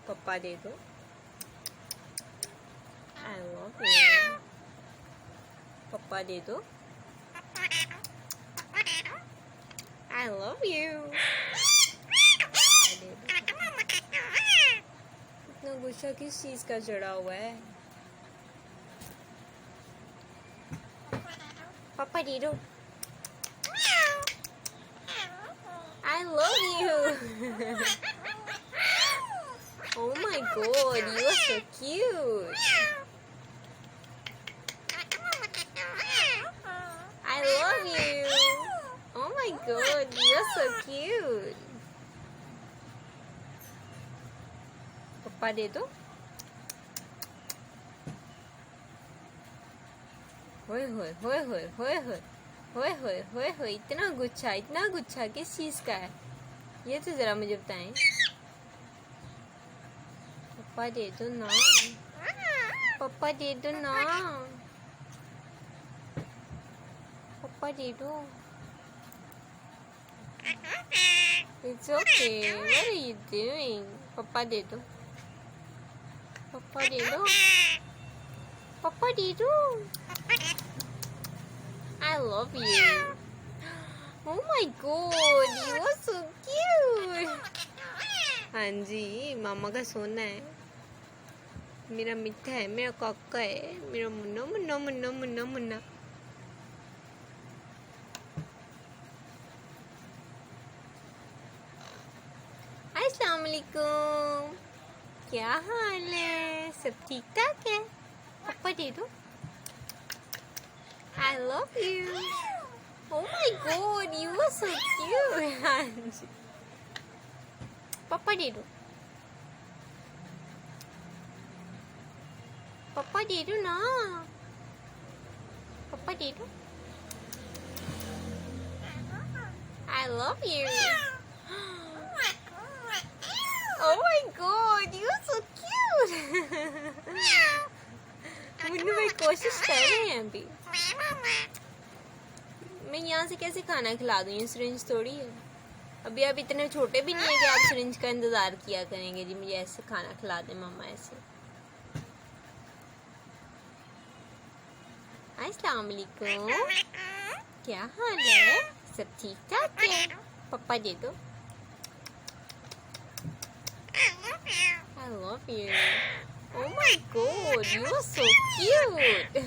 पप्पा दे दो। I love you. पप्पा दे दो। I love you. इतना गुस्सा किस चीज का चढ़ा हुआ है? पापा दे दो। I love you. Oh my god, you are so cute. I love you. Oh my god, you are so cute. पप्पा दे दो। होए होए होए होए होए होए होए होए होए होए, इतना गुच्छा किस चीज का है? ये तो जरा मुझे बताएं। पप्पा दे दो ना, पप्पा दे दो ना, पप्पा दे दो। It's okay. What are you doing? पप्पा दे दो, पप्पा दे दो, पप्पा दे दो। I love you. Oh my god, you are so cute. हाँ जी, मामा का सोना है, मेरा मिठा है, मेरा काका है, मेरा मुन्ना मुन्ना मुन्ना मुन्ना मुन्ना। अस्सलाम वालेकुम, क्या हाल है? सब ठीक ठाक है? पप्पा दे दो। I love you. Oh my god, you are so cute. हाँ जी, पप्पा दे दो, पप्पा दे दो ना, पप्पा दे दो। I love you. Oh my god, you are so cute. Munnu भाई कोशिश कर रहे हैं अभी। मैं यहाँ से कैसे खाना खिला दूँ? ये सिरिंज थोड़ी है। अभी आप इतने छोटे भी नहीं है कि आप सिरिंज का इंतजार किया करेंगे जी मुझे ऐसे खाना खिला दे मम्मा ऐसे। अस्सलाम वालेकुम, क्या हाल है? सब ठीक ठाक है? पप्पा दे दो। I love you. Oh my god, you are so cute.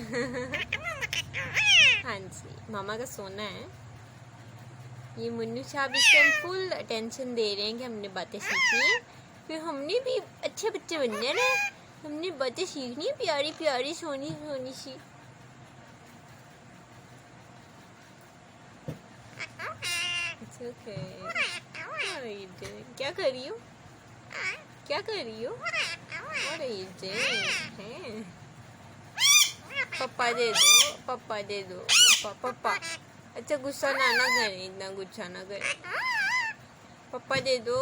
हाँ जी, मामा का सोना है। ये मुन्नू साहब इस टाइम फुल अटेंशन दे रहे हैं कि हमने बातें सीखनी है, फिर हमने भी अच्छे बच्चे बनने हैं ना, हमने बातें सीखनी है प्यारी प्यारी सोनी सोनी सी। It's okay. What are you doing? क्या कर रही हो? क्या कर रही हो? What are you doing? पप्पा दे दो, पप्पा दे दो, पप्पा पप्पा। अच्छा गुस्सा ना करें, इतना गुस्सा ना करें। पप्पा दे दो।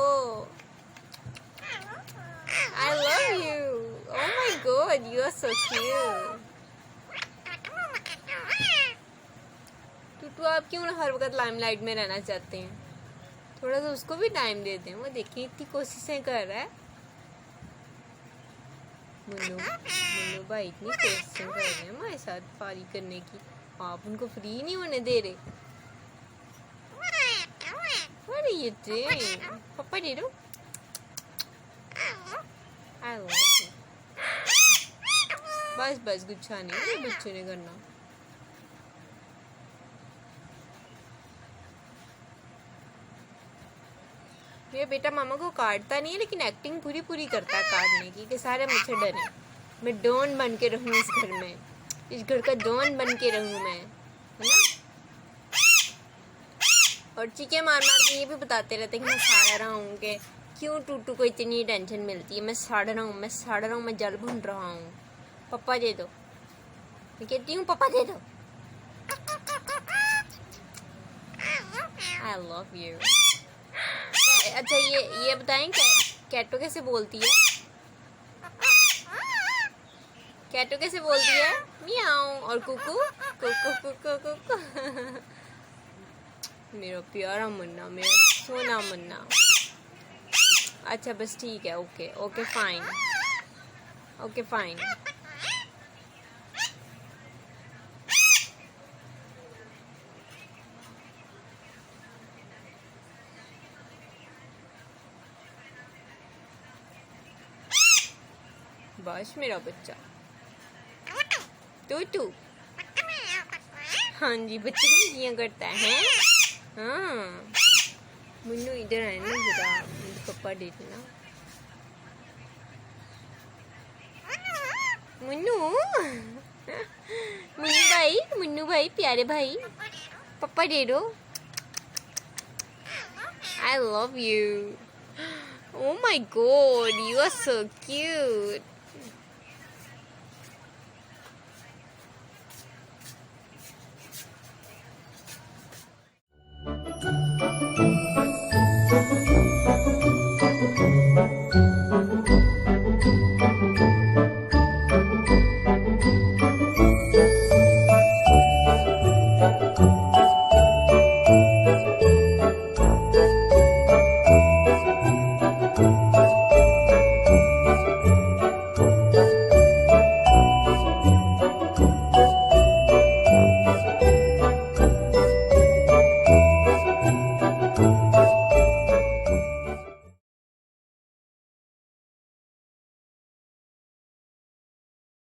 I love you. Oh my god, you are so cute. टूटू आप क्यों हर वक्त लाइमलाइट में रहना चाहते हैं? थोड़ा सा उसको भी टाइम देते हैं, वो देखिए इतनी कोशिशें कर रहा है। मुन्नू भाई इतनी कोशिशें कर रहे हैं हमारे साथ पारी करने की, आप उनको फ्री नहीं होने दे रहे। What are you doing? पप्पा दे दो। I love you. बस गुच्छा नहीं है बच्चे ने करना। ये बेटा मामा को काटता नहीं है, लेकिन एक्टिंग पूरी करता है काटने की कि सारे मुझसे डरे। मैं डॉन बन के रहूँ इस घर में, इस घर का डॉन बन के रहूँ मैं, है ना? और चीखे मार के ये भी बताते रहते हैं कि मैं साड़ रहा हूँ, कि क्यों टूटू को इतनी टेंशन मिलती है। मैं साड़ रहा हूँ, मैं जल भून रहा हूँ। पप्पा दे दो, मैं कहती हूँ पप्पा दे दो। I love you. अच्छा ये बताएं कैटो कैसे बोलती है? कैटो कैसे बोलती है? मियाओ। और कुकू कुकू कुकू कुकू। मेरा प्यारा मुन्ना, मेरा सोना मुन्ना। अच्छा बस ठीक है, okay okay fine, okay fine. बस मेरा बच्चा तू हाँ जी, बच्चे करता है। हाँ मुन्नू इधर है ना जरा, पापा देखना। मुन्नू मुन्नू भाई प्यारे भाई, पापा दे दो। I love you. Oh my god, you are so cute.